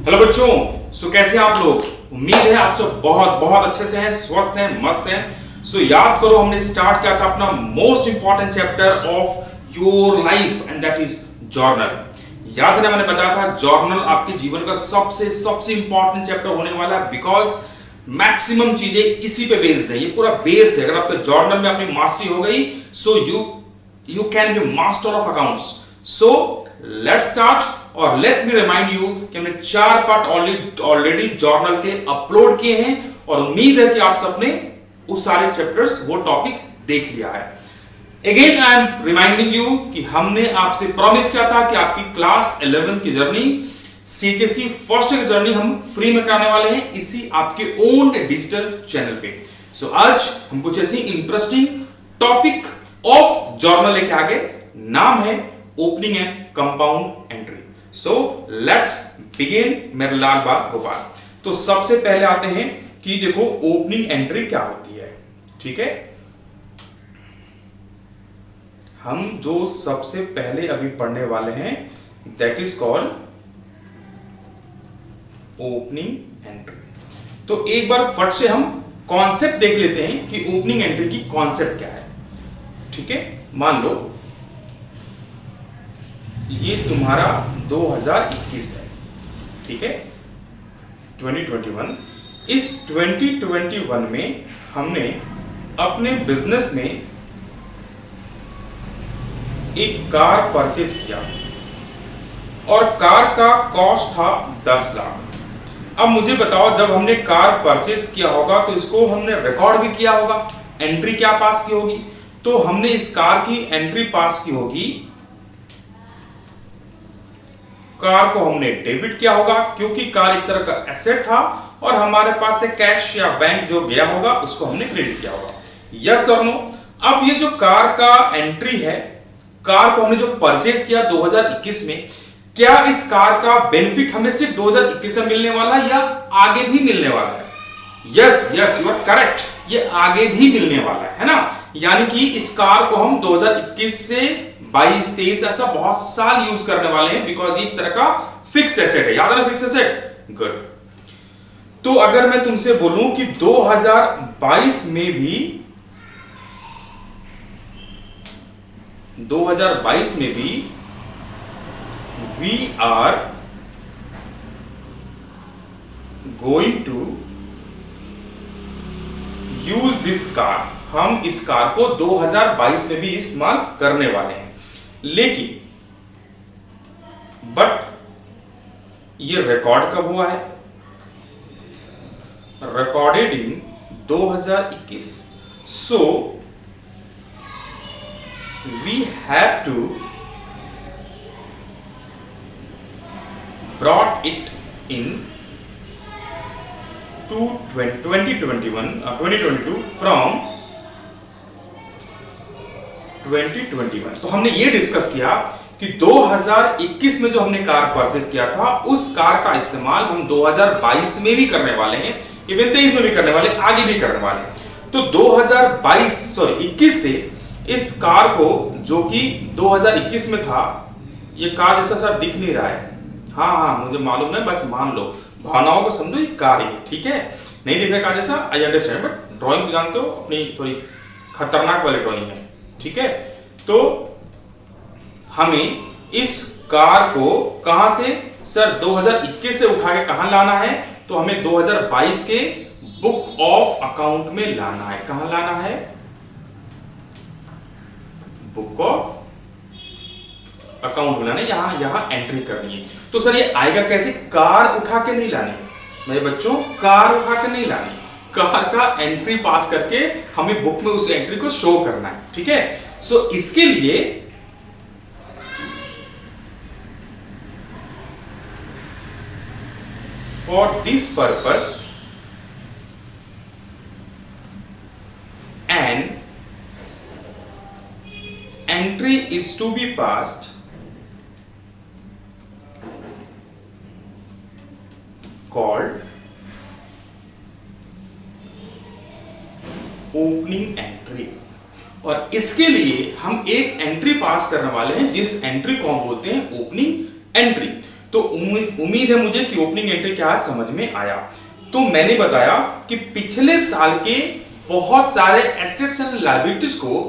Hello बच्चों, कैसे हैं आप लोग। उम्मीद है आप सब बहुत बहुत अच्छे से हैं, स्वस्थ हैं, मस्त हैं। याद करो हमने स्टार्ट किया था अपना most important chapter of your life and that is journal. याद है ना, मैंने बताया था जर्नल आपके जीवन का सबसे सबसे इंपॉर्टेंट चैप्टर होने वाला है, बिकॉज मैक्सिमम चीजें इसी पे बेस्ड है। ये पूरा बेस है। अगर आपके जर्नल में अपनी मास्टरी हो गई, so you can be master of accounts. So let's start. और लेट मी रिमाइंड यू कि हमने 4 पार्ट ऑलरेडी जर्नल के अपलोड किए हैं और उम्मीद है कि आप सबने उस सारे चैप्टर्स, वो टॉपिक देख लिया है। Again I am reminding you कि हमने आपसे प्रॉमिस किया था कि आपकी क्लास 11 की journey, CHSE first year journey हम फ्री में कराने वाले हैं इसी आपके ओन डिजिटल चैनल पे। आज हम कुछ ऐसी इंटरेस्टिंग टॉपिक ऑफ जर्नल लेके आगे। नाम है opening and compound entry. Let's begin मेरे लाल बाल गोपाल। तो सबसे पहले आते हैं कि देखो ओपनिंग एंट्री क्या होती है। ठीक है, हम जो सबसे पहले अभी पढ़ने वाले हैं that is called opening entry. तो एक बार फट से हम कॉन्सेप्ट देख लेते हैं कि ओपनिंग एंट्री की कॉन्सेप्ट क्या है। ठीक है, मान लो ये तुम्हारा 2021 है। ठीक है, 2021। इस 2021 में हमने अपने बिजनेस में एक कार परचेज किया और कार का कॉस्ट था 10 लाख। अब मुझे बताओ, जब हमने कार परचेज किया होगा तो इसको हमने रिकॉर्ड भी किया होगा, एंट्री क्या पास की होगी। तो हमने इस कार की एंट्री पास की होगी, कार को हमने डेबिट किया होगा क्योंकि कार एक तरह का एसेट था और हमारे पास से कैश या बैंक जो गया होगा उसको हमने क्रेडिट किया होगा। यस और नो। अब ये जो कार का एंट्री है, कार को हमने जो परचेज किया 2021 में, क्या इस कार का बेनिफिट हमें सिर्फ 2021 में मिलने वाला है या आगे भी मिलने वाला है? Yes yes, you are correct, ये आगे भी मिलने वाला है ना। यानी कि इस कार को हम 2021 से 22-23 ऐसा बहुत साल यूज करने वाले हैं, बिकॉज ये एक तरह का फिक्स एसेट है। याद है ना, फिक्स एसेट। गुड। तो अगर मैं तुमसे बोलूं कि 2022 में भी we are going to use this car, हम इस कार को 2022 में भी इस्तेमाल करने वाले हैं। लेकिन बट ये रिकॉर्ड कब हुआ है? Recorded in 2021। So we have to brought it in 2022 from 2021। तो हमने ये डिस्कस किया कि 2021 में जो हमने कार परचेज किया था उस कार का इस्तेमाल हम 2022 में भी करने वाले हैं, इवन 23 में भी करने वाले, आगे भी करने वाले। तो 21 से इस कार को, जो कि 2021 में था, ये कार जैसा सर दिख नहीं रहा है। हाँ, मुझे मालूम है, बस मान लो, भावनाओं को समझो, ये कार ही। ठीक है, नहीं दिख रहा कार जैसा, आई अंडरस्टैंड, बट ड्राइंग जानते हो अपनी थोड़ी खतरनाक वाली ड्राइंग है। ठीक है, तो हमें इस कार को कहां से सर 2021 से उठा के कहां लाना है? तो हमें 2022 के बुक ऑफ अकाउंट में लाना है। कहां लाना है? बुक ऑफ अकाउंट में लाना है, यहां एंट्री करनी है। तो सर ये आएगा कैसे? कार उठा के नहीं लानी मेरे बच्चों, कार उठा के नहीं लानी, कार का एंट्री पास करके हमें बुक में उस एंट्री को शो करना है। ठीक है, सो इसके लिए for this purpose an entry is to be passed called opening entry. और इसके लिए हम एक एंट्री पास करने वाले हैं जिस एंट्री को हम बोलते हैं ओपनिंग एंट्री। तो उम्मीद है मुझे कि ओपनिंग एंट्री क्या है समझ में आया। तो मैंने बताया कि पिछले साल के बहुत सारे एसेट्स एंड लायबिलिटीज को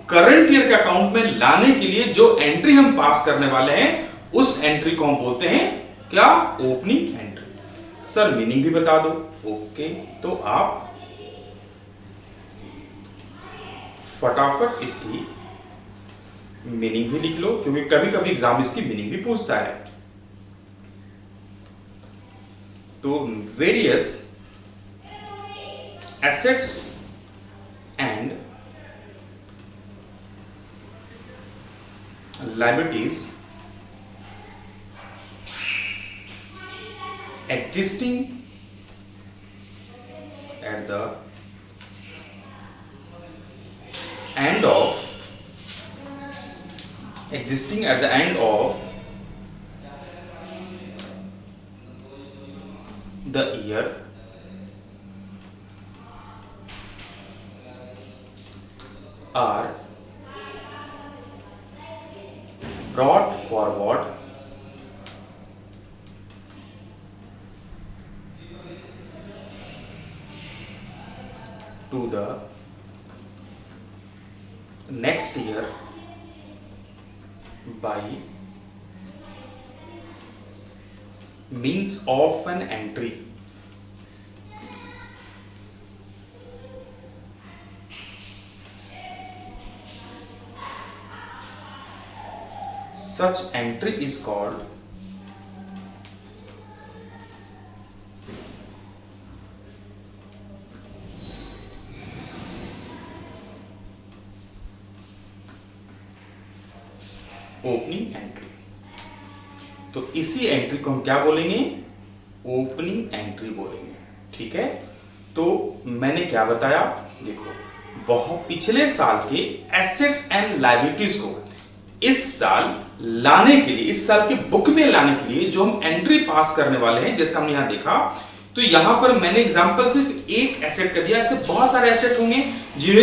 करंट ईयर के अकाउंट में लाने के लिए जो एंट्री हम पास करने वाले हैं उस एंट्री को हम बोलते हैं क्या, ओपनिंग एंट्री। सर मीनिंग भी बता दो। ओके, तो आप फटाफट इसकी मीनिंग भी लिख लो, क्योंकि कभी कभी एग्जाम इसकी मीनिंग भी पूछता है। तो various assets and liabilities existing at the end of the year are brought forward to the next year by means of an entry such entry is called opening entry. तो इसी entry को हम क्या बोलेंगे, ओपनिंग एंट्री बोलेंगे। ठीक है, तो मैंने क्या बताया, देखो बहुत पिछले साल के एसेट्स एंड लायबिलिटीज को इस साल लाने के लिए, इस साल के बुक में लाने के लिए जो हम एंट्री पास करने वाले हैं, जैसे हमने यहां देखा, तो यहां पर मैंने एग्जांपल सिर्फ एक एसेट का दिया। ऐसे बहुत सारे एसेट होंगे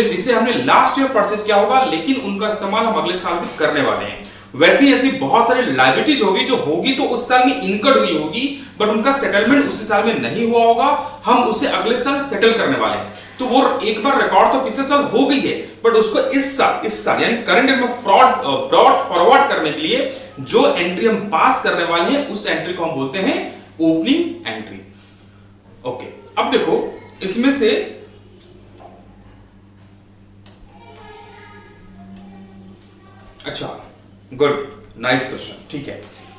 जिसे हमने लास्ट ईयर परचेज किया होगा, लेकिन उनका इस्तेमाल हम अगले साल भी करने वाले हैं। वैसे ही ऐसी बहुत सारी लायबिलिटीज होगी जो होगी तो उस साल में इनकर्ड हुई होगी, बट उनका सेटलमेंट उसी साल में नहीं हुआ होगा, हम उसे अगले साल सेटल करने वाले हैं। तो वो एक बार रिकॉर्ड तो पिछले साल हो गई है, बट उसको इस साल यानी करंट ईयर में ब्रॉट फॉरवर्ड करने के लिए जो एंट्री हम पास करने वाले हैं उस एंट्री को हम बोलते हैं ओपनिंग एंट्री। ओके, अब देखो इसमें से अच्छा, गुड, नाइस क्वेश्चन। ठीक है,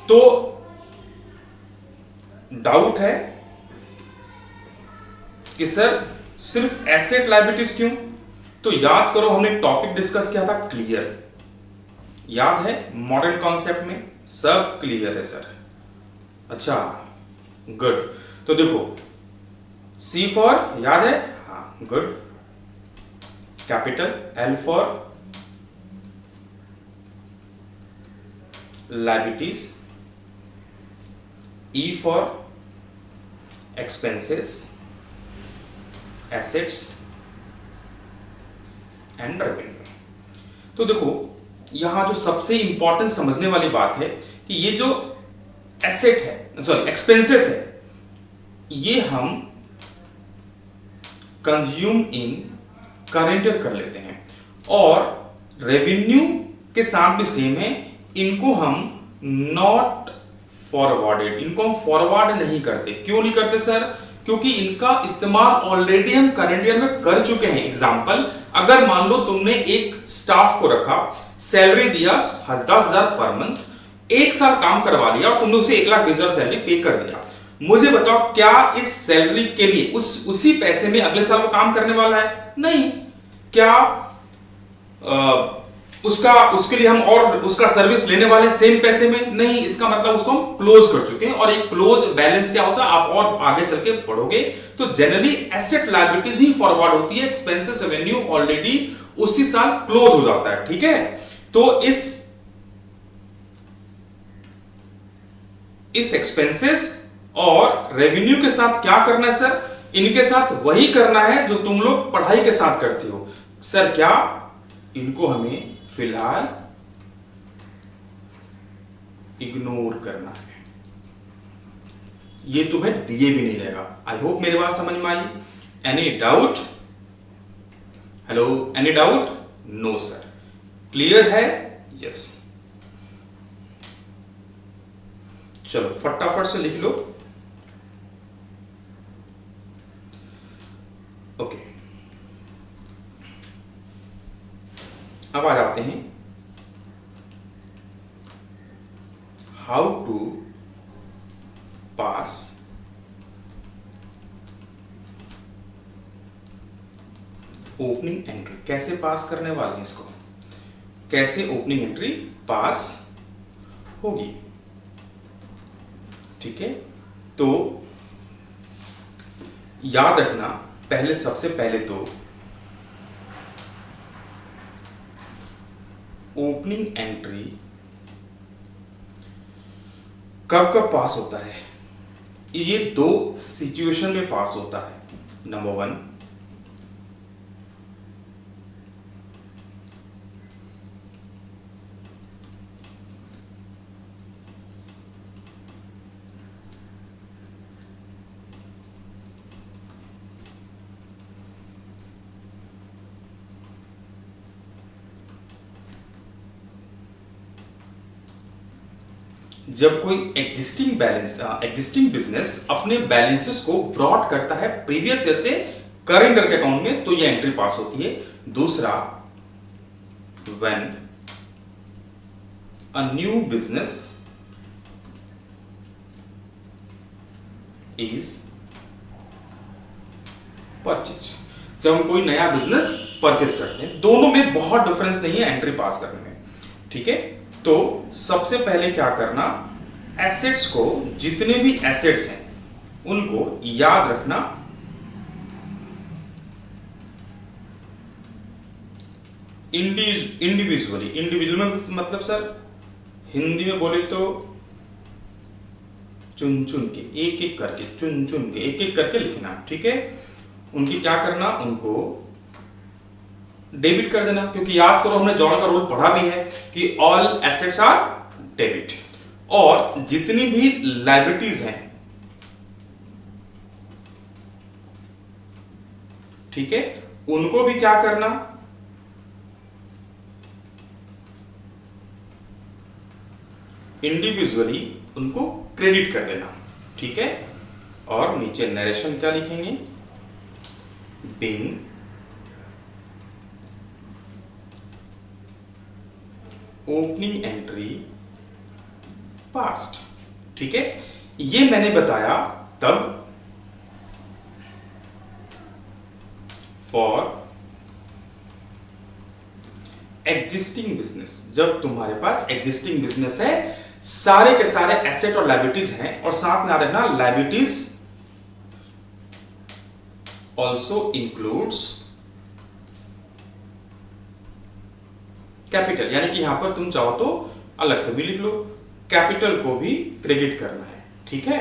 तो डाउट है कि सर सिर्फ एसेट लायबिलिटीज क्यों? तो याद करो हमने टॉपिक डिस्कस किया था क्लियर, याद है? मॉडर्न कॉन्सेप्ट में सब क्लियर है सर। अच्छा, गुड। तो देखो C फॉर याद है? हाँ, good. Capital L for liabilities, E for expenses, assets and revenue। तो देखो यहां जो सबसे इंपॉर्टेंट समझने वाली बात है कि ये जो एसेट है, सॉरी एक्सपेंसेस है, ये हम कंज्यूम इन करंट ईयर कर लेते हैं, और रेवेन्यू के साथ भी सेम है, इनको हम नॉट फॉरवर्डेड, इनको हम फॉरवर्ड नहीं करते। क्यों नहीं करते सर? क्योंकि इनका इस्तेमाल ऑलरेडी हम करंट ईयर में कर चुके हैं। एग्जांपल, अगर मान लो तुमने एक स्टाफ को रखा, सैलरी दिया 10,000 पर मंथ, एक साल काम करवा लिया और तुमने उसे 1,20,000 सैलरी पे कर दिया, मुझे बताओ क्या इस सैलरी के लिए उसी पैसे में अगले साल वो काम करने वाला है? नहीं। क्या उसके लिए हम और उसका सर्विस लेने वाले सेम पैसे में? नहीं। इसका मतलब उसको हम क्लोज कर चुके हैं, और एक क्लोज बैलेंस क्या होता है, आप और आगे चल के पढ़ोगे तो जनरली एसेट लायबिलिटीज ही फॉरवर्ड होती है, एक्सपेंसेस रेवेन्यू ऑलरेडी उसी साल क्लोज हो जाता है। ठीक है, तो इस एक्सपेंसेस और रेवेन्यू के साथ क्या करना है सर? इनके साथ वही करना है जो तुम लोग पढ़ाई के साथ करते हो। सर क्या? इनको हमें फिलहाल इग्नोर करना है। ये तुम्हें दिए भी नहीं जाएगा। आई होप मेरी बात समझ में आई। Any doubt? Hello, any doubt? No sir, clear है? यस। चलो फटाफट से लिख लो। ओके, अब आ जाते हैं how to pass opening entry. कैसे पास करने वाले हैं इसको, कैसे ओपनिंग एंट्री पास होगी। ठीक है, तो याद रखना, पहले सबसे पहले तो ओपनिंग एंट्री कब कब पास होता है, ये दो सिचुएशन में पास होता है। नंबर 1, जब कोई एग्जिस्टिंग बिजनेस अपने बैलेंसेस को ब्रॉड करता है प्रीवियस ईयर से करंट ईयर के अकाउंट में, तो ये एंट्री पास होती है। दूसरा, when a new business is purchase, जब हम कोई नया बिजनेस परचेज करते हैं। दोनों में बहुत डिफरेंस नहीं है एंट्री पास करने में। ठीक है, तो सबसे पहले क्या करना, एसेट्स को, जितने भी एसेट्स हैं उनको याद रखना इंडिविजुअली। इंडिविजुअल मतलब सर हिंदी में बोले तो चुन चुन के, एक एक करके, चुन चुन के, एक एक करके लिखना। ठीक है, उनकी क्या करना, उनको डेबिट कर देना, क्योंकि याद करो हमने जॉन का रूल पढ़ा भी है कि ऑल एसेट्स आर डेबिट। और जितनी भी लायबिलिटीज हैं, ठीक है, उनको भी क्या करना, इंडिविजुअली उनको क्रेडिट कर देना। ठीक है, और नीचे नरेशन क्या लिखेंगे, बीइंग ओपनिंग एंट्री पास्ट। ठीक है, ये मैंने बताया तब फॉर एग्जिस्टिंग बिजनेस, जब तुम्हारे पास एग्जिस्टिंग बिजनेस है, सारे के सारे एसेट और लायबिलिटीज हैं, और साथ में याद रखना लायबिलिटीज ऑल्सो इंक्लूड्स कैपिटल, यानी कि यहां पर तुम चाहो तो अलग से भी लिख लो, कैपिटल को भी क्रेडिट करना है। ठीक है,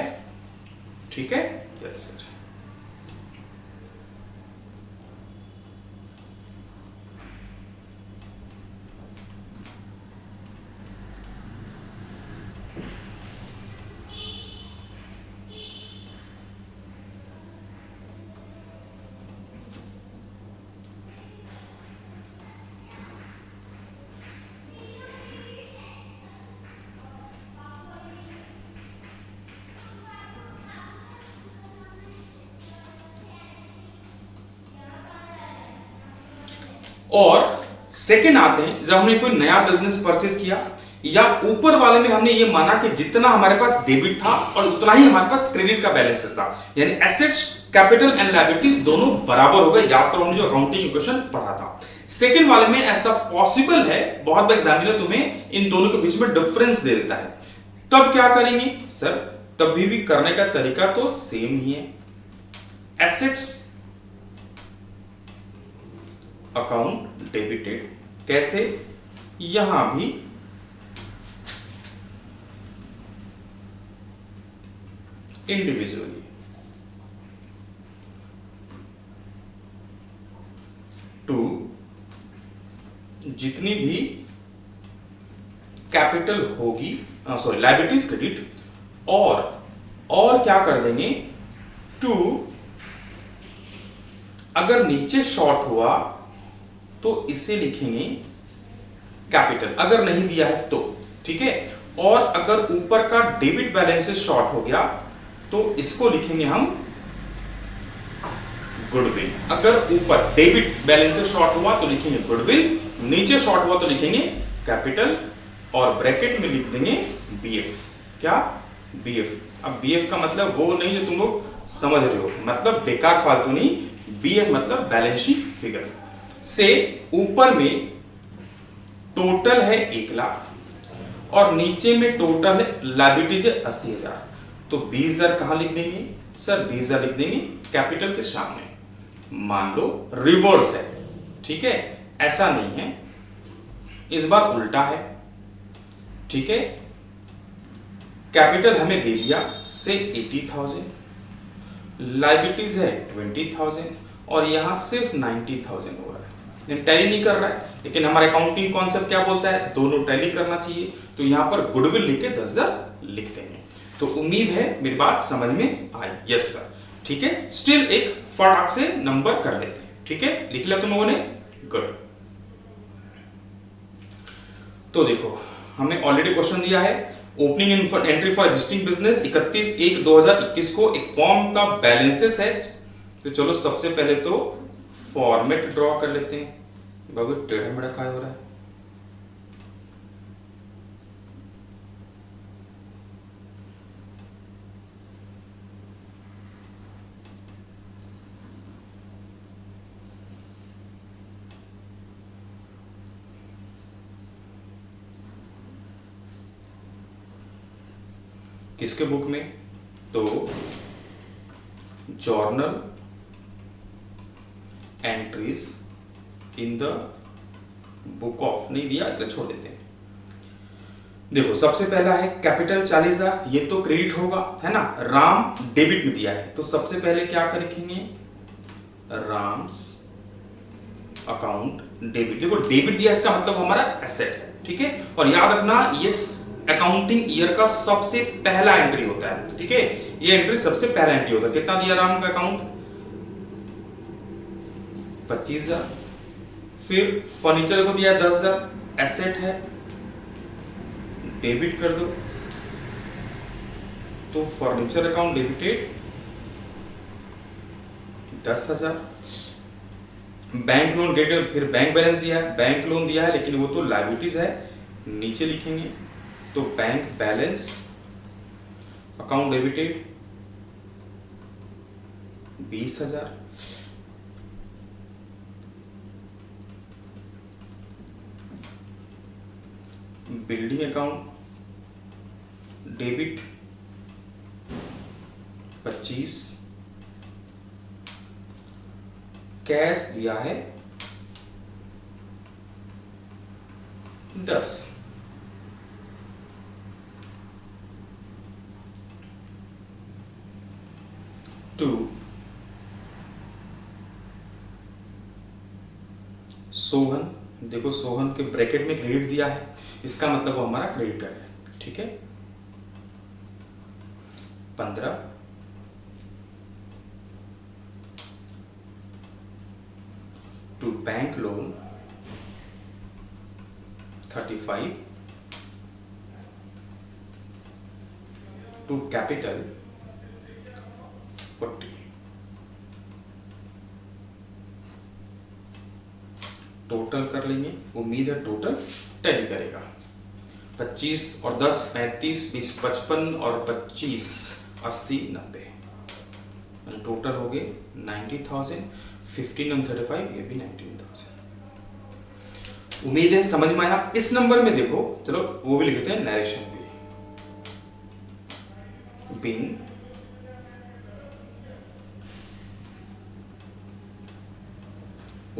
ठीक है, यस सर। और सेकेंड आते हैं, जब हमने कोई नया बिजनेस परचेज किया, या ऊपर वाले में हमने ये माना कि जितना हमारे पास डेबिट था और उतना ही हमारे पास क्रेडिट का बैलेंसेस था, यानी एसेट्स, कैपिटल एंड लायबिलिटीज दोनों बराबर हो गए। याद करो हमने जो अकाउंटिंग इक्वेशन पढ़ा था। सेकेंड वाले में ऐसा पॉसिबल है, बहुत बार एग्जामिनर तुम्हें इन दोनों के बीच में डिफरेंस दे देता है, तब क्या करेंगे सर, तब भी करने का तरीका तो सेम ही है। एसेट्स अकाउंट डेबिटेड, कैसे, यहां भी इंडिविजुअली। टू, जितनी भी कैपिटल होगी, सॉरी लायबिलिटीज क्रेडिट, और और क्या कर देंगे, टू, अगर नीचे शॉर्ट हुआ तो इसे लिखेंगे कैपिटल, अगर नहीं दिया है तो, ठीक है। और अगर ऊपर का डेबिट बैलेंस शॉर्ट हो गया तो इसको लिखेंगे हम गुडविल। अगर ऊपर डेबिट बैलेंस शॉर्ट हुआ तो लिखेंगे गुडविल, नीचे शॉर्ट हुआ तो लिखेंगे कैपिटल, और ब्रैकेट में लिख देंगे बीएफ। क्या? बीएफ। अब बीएफ का मतलब वो नहीं जो तुम लोग समझ रहे हो, मतलब बेकार फालतू नहीं, बीएफ मतलब बैलेंस शीट फिगर। से ऊपर में टोटल है 1 लाख और नीचे में टोटल है लायबिलिटीज 80,000, तो 20,000 कहां लिख देंगे सर? 20,000 लिख देंगे कैपिटल के सामने। मान लो रिवर्स है, ठीक है, ऐसा नहीं है, इस बार उल्टा है, ठीक है। कैपिटल हमें दे दिया से 80,000, लायबिलिटीज है 20,000 और यहां सिर्फ 90,000 हो रहा है, टैली नहीं कर रहा है। लेकिन हमारा अकाउंटिंग कॉन्सेप्ट क्या बोलता है? दोनों टैली करना चाहिए, तो यहां पर गुडविल लेके 10,000 लिख देंगे। तो उम्मीद है मेरी बात समझ में आई। यस सर, ठीक है। स्टिल एक फटाक से नंबर कर लेते हैं, ठीक है। लिख लिया तुम लोगों ने? गुड। तो देखो हमें ऑलरेडी क्वेश्चन दिया है, opening entry for existing business 31/1/2021 को एक फॉर्म का बैलेंसेस है। तो चलो सबसे पहले तो फॉर्मेट ड्रॉ कर लेते हैं। बाबू टेढ़ा मेढ़ा क्या हो रहा है? किसके बुक में? तो journal entries in the book of, नहीं दिया इसलिए छोड़ देते हैं। देखो सबसे पहला है कैपिटल 40,000, ये तो क्रेडिट होगा, है ना। राम डेबिट में दिया है, तो सबसे पहले क्या लिखेंगे? Ram's account debit. देखो डेबिट दिया, इसका मतलब हमारा एसेट है, ठीक है। और याद रखना ये अकाउंटिंग ईयर का सबसे पहला एंट्री होता है, ठीक है। ये एंट्री सबसे पहला एंट्री होता है। कितना दिया राम का अकाउंट? 25,000। फिर फर्नीचर को दिया 10,000, एसेट है, डेबिट कर दो, तो furniture account debited 10,000। Bank loan debit, फिर बैंक बैलेंस दिया है, बैंक लोन दिया है लेकिन वो तो लायबिलिटीज है, नीचे लिखेंगे तो bank balance account debited 20,000। Building account debit 25, cash दिया है 10। टू सोहन, देखो सोहन के ब्रैकेट में क्रेडिट दिया है, इसका मतलब वो हमारा क्रेडिटर है, ठीक है। 15 to bank loan 35 to capital 40। Total कर लेंगे, उम्मीद है टोटल टैली करेगा। 25 और 10 35, 20 55 और 25 80 90, टोटल हो गए 90,000। 15 और 35 ये भी 19,000। उम्मीद है समझ में आया। इस नंबर में देखो, चलो वो भी लिखते हैं नरेशन भी। Being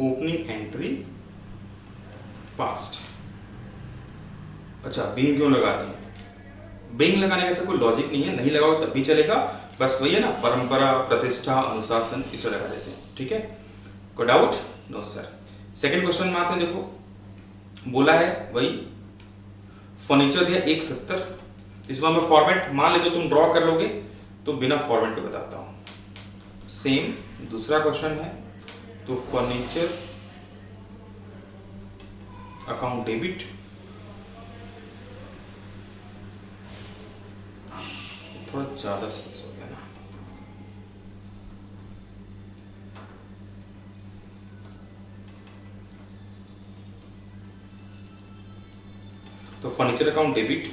opening entry passed. अच्छा बिंग क्यों लगाते हैं? बिंग लगाने का ऐसा कोई लॉजिक नहीं है, नहीं लगाओ तब भी चलेगा, बस वही है ना, परंपरा प्रतिष्ठा अनुशासन इसे लगा देते हैं, ठीक है। कोई doubt? No sir. Second question में आते हैं। देखो बोला है वही फर्नीचर दिया 170, इसमें हमें फॉर्मेट मान ले तो तुम ड्रॉ कर लोगे, तो तो बिना फॉर्मेट के बताता हूँ। सेम दूसरा क्वेश्चन है, तो फर्नीचर अकाउंट डेबिट, थोड़ा ज्यादा स्पेस हो गया ना, तो फर्नीचर अकाउंट डेबिट।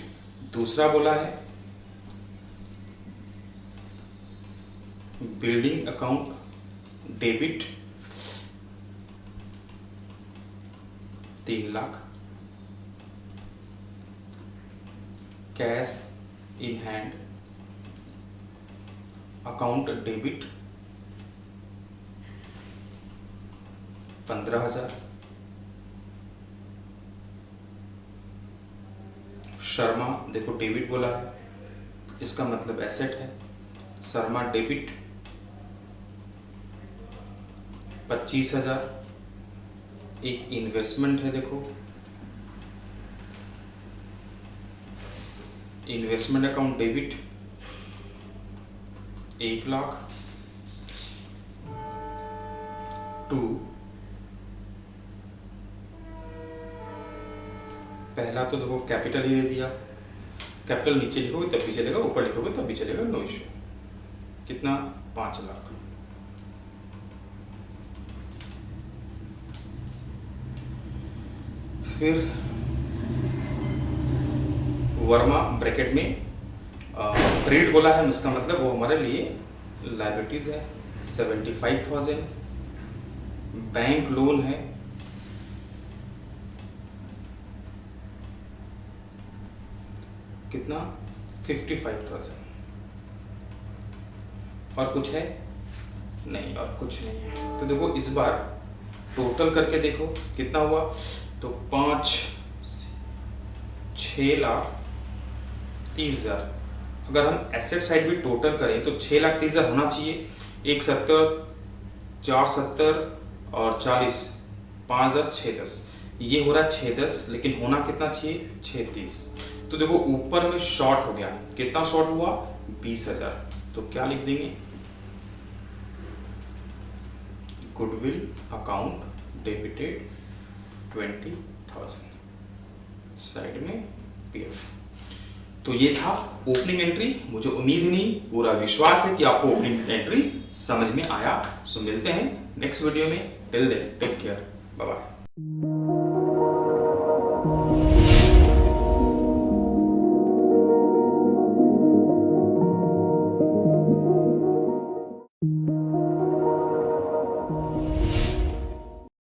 दूसरा बोला है building account debit 3 lakh, cash in hand account debit 15,000, Sharma देखो डेबिट बोला है, इसका मतलब एसेट है, शर्मा डेबिट 25,000, एक इन्वेस्टमेंट है, देखो इन्वेस्टमेंट अकाउंट डेबिट 1 लाख, 2 पहला तो देखो कैपिटल ही दे दिया, कैपिटल नीचे लिखोगे तब भी चलेगा, ऊपर लिखोगे तब भी चलेगा, नो इश्यू। कितना 5 लाख। फिर वर्मा ब्रैकेट में क्रेडिट बोला है, इसका मतलब वो हमारे लिए लायबिलिटीज है 75,000, बैंक लोन है कितना 55,000, और कुछ है नहीं, और कुछ नहीं है। तो देखो इस बार टोटल करके देखो कितना हुआ, तो 6,30,000। अगर हम एसेट साइड भी टोटल करें तो 6,30,000 होना चाहिए, 170, 470 और 40, 5 10 6 10, ये हो रहा है 6 10, लेकिन होना कितना चाहिए 630। तो देखो ऊपर में शॉर्ट हो गया, कितना शॉर्ट हुआ 20,000, तो क्या लिख देंगे, गुडविल अकाउंट डेबिटेड 20,000, साइड में पीएफ। तो ये था ओपनिंग एंट्री। मुझे उम्मीद ही नहीं, पूरा विश्वास है कि आपको ओपनिंग एंट्री समझ में आया। सो मिलते हैं नेक्स्ट वीडियो में, till then take care, bye bye.